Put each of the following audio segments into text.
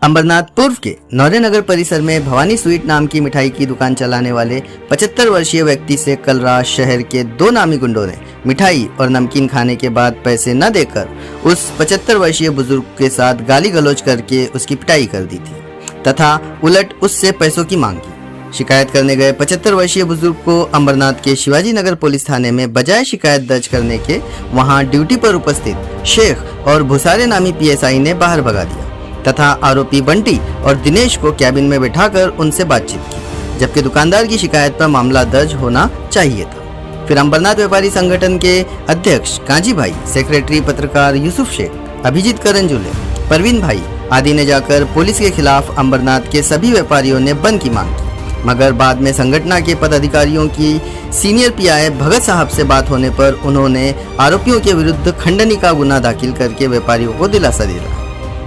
अंबरनाथ पूर्व के नौरे नगर परिसर में भवानी स्वीट नाम की मिठाई की दुकान चलाने वाले 75 वर्षीय व्यक्ति से कल रात शहर के दो नामी गुंडों ने मिठाई और नमकीन खाने के बाद पैसे न देकर उस 75 वर्षीय बुजुर्ग के साथ गाली गलौज करके उसकी पिटाई कर दी थी तथा उलट उससे पैसों की मांग की। शिकायत करने गए 75 वर्षीय बुजुर्ग को अंबरनाथ के शिवाजी नगर पुलिस थाने में बजाय शिकायत दर्ज करने के वहां ड्यूटी पर उपस्थित शेख और भुसारे नामी पीएसआई ने बाहर भगा दिया तथा आरोपी बंटी और दिनेश को कैबिन में बिठाकर उनसे बातचीत की, जबकि दुकानदार की शिकायत पर मामला दर्ज होना चाहिए था। फिर अंबरनाथ व्यापारी संगठन के अध्यक्ष काजी भाई, सेक्रेटरी पत्रकार यूसुफ शेख, अभिजीत करंजुले, परवीन भाई आदि ने जाकर पुलिस के खिलाफ अंबरनाथ के सभी व्यापारियों ने बंद की मांग की, मगर बाद में संगठन के पदाधिकारियों की सीनियर पीआई भगत साहब से बात होने पर उन्होंने आरोपियों के विरुद्ध खंडनी का गुना दाखिल करके व्यापारियों को दिलासा दिया।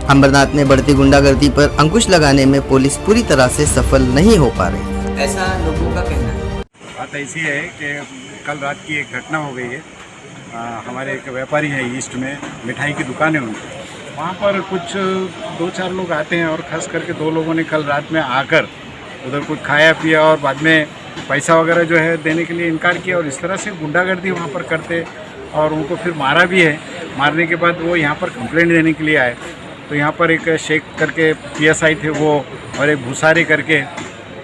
अंबरनाथ में बढ़ती गुंडागर्दी पर अंकुश लगाने में पुलिस पूरी तरह से सफल नहीं हो पा रही है, ऐसा लोगों का कहना है। बात ऐसी है कि कल रात की एक घटना हो गई है। हमारे एक व्यापारी है ईस्ट में, मिठाई की दुकान है उनकी। वहाँ पर कुछ 2-4 लोग आते हैं और ख़ास करके 2 लोगों ने कल रात में आकर उधर कुछ खाया पिया और बाद में पैसा वगैरह जो है देने के लिए इनकार किया और इस तरह से गुंडागर्दी वहाँ पर करते और उनको फिर मारा भी है। मारने के बाद वो यहाँ पर कंप्लेंट देने के लिए आए। तो यहाँ पर एक शेख करके पीएसआई थे वो और एक भुसारे करके,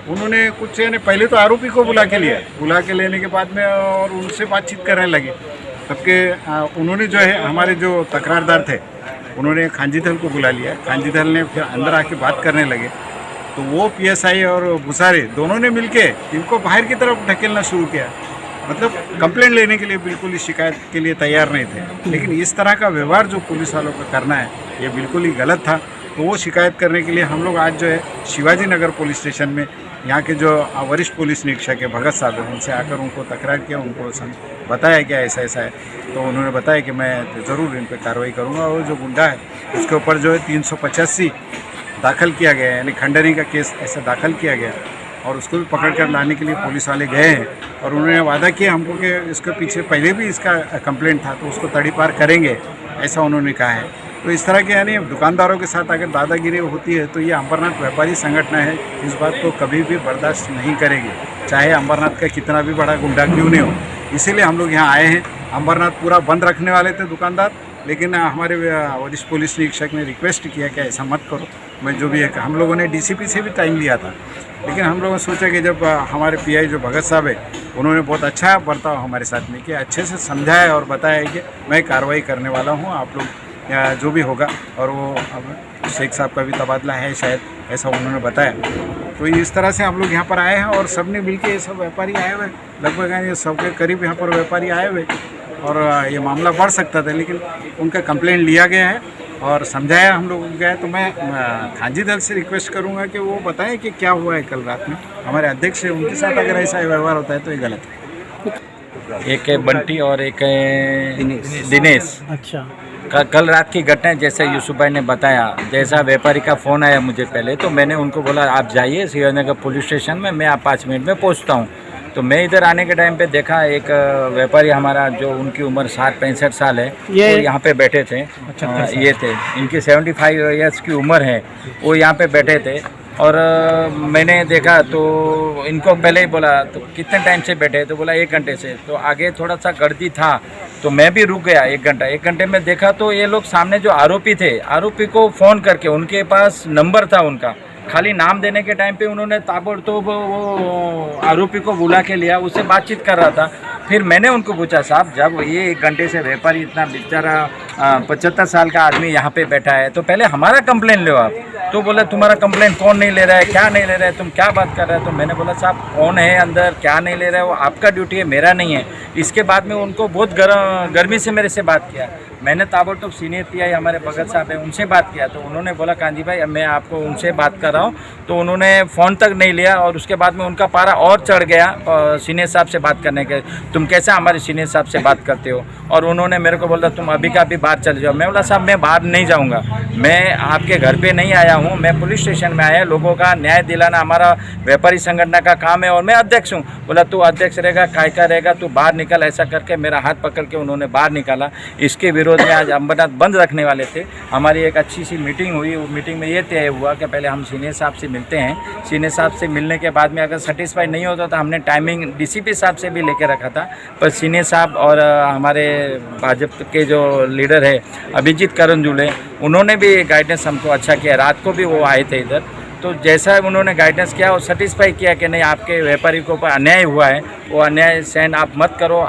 उन्होंने कुछ यानी पहले तो आरोपी को बुला के लेने के बाद में और उनसे बातचीत करने लगे। तबके उन्होंने जो है हमारे जो तकरारदार थे उन्होंने खांजी दल को बुला लिया। खांजी दल ने फिर अंदर आके बात करने लगे तो वो पीएसआई और भुसारे दोनों ने मिलके इनको बाहर की तरफ ढकेलना शुरू किया। मतलब कंप्लेंट लेने के लिए बिल्कुल ही शिकायत के लिए तैयार नहीं थे, लेकिन इस तरह का व्यवहार जो पुलिस वालों का करना है ये बिल्कुल ही गलत था। तो वो शिकायत करने के लिए हम लोग आज जो है शिवाजी नगर पुलिस स्टेशन में यहाँ के जो वरिष्ठ पुलिस निरीक्षक है भगत साहब है उनसे आकर उनको तकरार किया, उनको बताया क्या ऐसा ऐसा है। तो उन्होंने बताया कि मैं ज़रूर इन पर कार्रवाई करूँगा और जो गुंडा है उसके ऊपर जो है 385 दाखिल किया गया है, यानी खंडनी का केस ऐसा दाखिल किया गया और उसको भी पकड़ कर लाने के लिए पुलिस वाले गए हैं और उन्होंने वादा किया हमको कि इसके पीछे पहले भी इसका कंप्लेंट था तो उसको तड़ीपार करेंगे, ऐसा उन्होंने कहा है। तो इस तरह के यानी दुकानदारों के साथ अगर दादागिरी होती है तो ये अंबरनाथ व्यापारी संगठन है इस बात को कभी भी बर्दाश्त नहीं करेगी, चाहे अंबरनाथ का कितना भी बड़ा गुंडा क्यों नहीं हो। इसीलिए हम लोग यहाँ आए हैं। अंबरनाथ पूरा बंद रखने वाले थे दुकानदार, लेकिन हमारे वरिष्ठ पुलिस निरीक्षक ने रिक्वेस्ट किया कि ऐसा मत करो। मैं जो भी है हम लोगों ने डीसीपी से भी टाइम लिया था, लेकिन हम लोगों ने सोचा कि जब हमारे पीआई जो भगत साहब है उन्होंने बहुत अच्छा बर्ताव हमारे साथ में किया, अच्छे से समझाया और बताया कि मैं कार्रवाई करने वाला हूँ, आप लोग या जो भी होगा। और वो शेख साहब का भी तबादला है शायद, ऐसा उन्होंने बताया। तो इस तरह से हम लोग यहाँ पर आए हैं और सब ने मिल के ये सब व्यापारी आए हुए, लगभग ये सब के करीब यहाँ पर व्यापारी आए हुए और ये मामला बढ़ सकता था, लेकिन उनका कंप्लेंट लिया गया है और समझाया हम लोग गए। तो मैं खांजी दल से रिक्वेस्ट करूंगा कि वो बताएं कि क्या हुआ है कल रात में। हमारे अध्यक्ष है उनके साथ अगर ऐसा व्यवहार होता है तो ये गलत है। एक है बंटी और एक है दिनेश। अच्छा, कल रात की घटना जैसे यूसुफ भाई ने बताया, जैसा व्यापारी का फ़ोन आया मुझे पहले तो मैंने उनको बोला आप जाइए शिवाजीनगर पुलिस स्टेशन में, मैं आप 5 मिनट में पहुंचता हूं। तो मैं इधर आने के टाइम पे देखा एक व्यापारी हमारा जो उनकी उम्र 60-65 साल है वो यहाँ पे बैठे थे। अच्छा, ये थे, इनकी 75 ईयर्स की उम्र है, वो यहाँ पे बैठे थे और मैंने देखा तो इनको पहले ही बोला तो कितने टाइम से बैठे, तो बोला 1 घंटे से। तो आगे थोड़ा सा गर्दी था तो मैं भी रुक गया 1 घंटा। 1 घंटे में देखा तो ये लोग सामने जो आरोपी थे, आरोपी को फ़ोन करके उनके पास नंबर था उनका, खाली नाम देने के टाइम पे उन्होंने ताबड़तोड़ वो आरोपी को बुला के लिया, उससे बातचीत कर रहा था। फिर मैंने उनको पूछा साहब जब ये 1 घंटे से व्यापारी इतना बेचारा 75 साल का आदमी यहाँ पे बैठा है तो पहले हमारा कंप्लेन लो आप। तो बोला तुम्हारा कंप्लेन कौन नहीं ले रहा है, क्या नहीं ले रहा है, तुम क्या बात कर रहे हो। तो मैंने बोला साहब कौन है अंदर, क्या नहीं ले रहा है, वो आपका ड्यूटी है, मेरा नहीं है। इसके बाद में उनको बहुत गर्मी से मेरे से बात किया। मैंने ताबड़तोड़ सीनियर पीआई हमारे भगत साहब है उनसे बात किया तो उन्होंने बोला कांजी भाई मैं आपको उनसे बात कर रहा हूँ। तो उन्होंने फ़ोन तक नहीं लिया और उसके बाद में उनका पारा और चढ़ गया सीनियर साहब से बात करने के, तुम कैसे हमारे सीनियर साहब से बात करते हो। और उन्होंने मेरे को बोला तुम अभी का अभी बाहर चले जाओ। मैं बोला साहब मैं बाहर नहीं जाऊँगा, मैं आपके घर पर नहीं आया हूँ, मैं पुलिस स्टेशन में आया, लोगों का न्याय दिलाना हमारा व्यापारी संगठन का काम है और मैं अध्यक्ष हूँ। बोला तू अध्यक्ष रहेगा, काय का रहेगा, तू बाहर निकल, ऐसा करके मेरा हाथ पकड़ के उन्होंने बाहर निकाला। इसके विरोध में आज अंबरनाथ बंद रखने वाले थे। हमारी एक अच्छी सी मीटिंग हुई, वो मीटिंग में ये तय हुआ कि पहले हम सीनियर साहब से मिलते हैं, सीनियर साहब से मिलने के बाद में अगर सेटिस्फाई नहीं होता तो हमने टाइमिंग डीसीपी साहब से भी लेके रखा था, पर सीनियर साहब और हमारे भाजपा के जो लीडर है अभिजीत करंजुले, उन्होंने भी गाइडेंस हमको अच्छा किया। रात को भी वो आए थे इधर, तो जैसा उन्होंने गाइडेंस किया और सेटिस्फाई किया कि नहीं आपके व्यापारी को ऊपर अन्याय हुआ है, वो अन्याय सहन आप मत करो,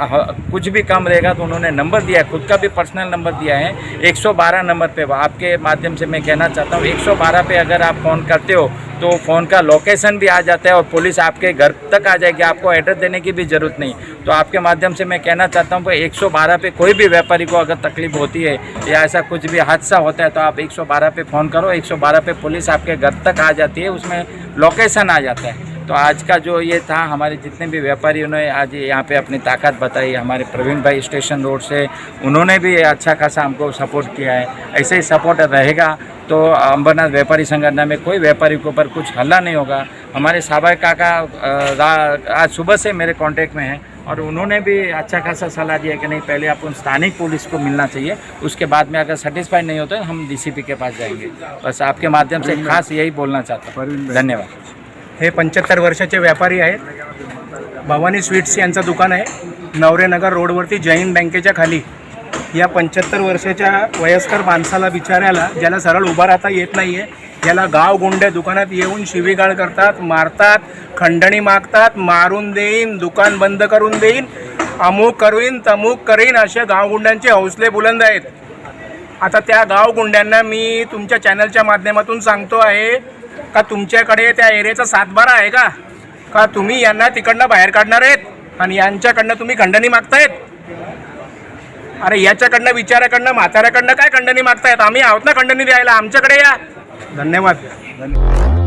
कुछ भी कम रहेगा तो उन्होंने नंबर दिया है, खुद का भी पर्सनल नंबर दिया है 112 नंबर पे। आपके माध्यम से मैं कहना चाहता हूँ 112 पे अगर आप फ़ोन करते हो तो फ़ोन का लोकेशन भी आ जाता है और पुलिस आपके घर तक आ जाएगी, आपको एड्रेस देने की भी ज़रूरत नहीं। तो आपके माध्यम से मैं कहना चाहता हूँ कि 112 पे कोई भी व्यापारी को अगर तकलीफ होती है या ऐसा कुछ भी हादसा होता है तो आप 112 पे फ़ोन करो, 112 पे पुलिस आपके घर तक आ जाती है, उसमें लोकेशन आ जाता है। तो आज का जो ये था, हमारे जितने भी व्यापारियों ने आज यहाँ पे अपनी ताकत बताई, हमारे प्रवीण भाई स्टेशन रोड से, उन्होंने भी अच्छा खासा हमको सपोर्ट किया है। ऐसे ही सपोर्ट रहेगा तो अंबरनाथ व्यापारी संगठन में कोई व्यापारी के ऊपर कुछ हल्ला नहीं होगा। हमारे साबाई काका आज सुबह से मेरे कांटेक्ट में हैं और उन्होंने भी अच्छा खासा सलाह दिया कि नहीं पहले आप उन स्थानिक पुलिस को मिलना चाहिए, उसके बाद में अगर सेटिस्फाई नहीं होता है हम डीसीपी के पास जाएंगे। बस आपके माध्यम से खास यही बोलना चाहता हूँ। धन्यवाद। हे 75 वर्षाचे व्यापारी आहेत, भवानी स्वीट्स यांचं दुकान आहे नवरेनगर रोडवरती जैन बँकेच्या खाली। या 75 वर्षाच्या वयस्कर माणसाला बिचाऱ्याला, ज्याला सरळ उभा राहता येत नाही आहे, याला गाव गुंडे दुकानात येऊन शिवीगाळ करतात, मारतात, खंडणी मागतात, मारून देईन, दुकान बंद करून देईन, अमुक करीन तमुक करीन, असे गावगुंड्यांचे हौसले बुलंद आहेत। आता त्या गावगुंड्यांना मी तुमच्या चॅनलच्या माध्यमातून सांगतो आहे का तुमच्याकडे त्या एरियाचा 7/12 आहे का तुम्ही यांना तिकडनं बाहेर काढणार आहेत आणि यांच्याकडनं तुम्ही खंडणी मागतायत? अरे याच्याकडनं विचाराकडनं म्हाताऱ्याकडनं काय खंडणी मागतायत? आम्ही आहोत ना खंडणी द्यायला, आमच्याकडे या। धन्यवाद।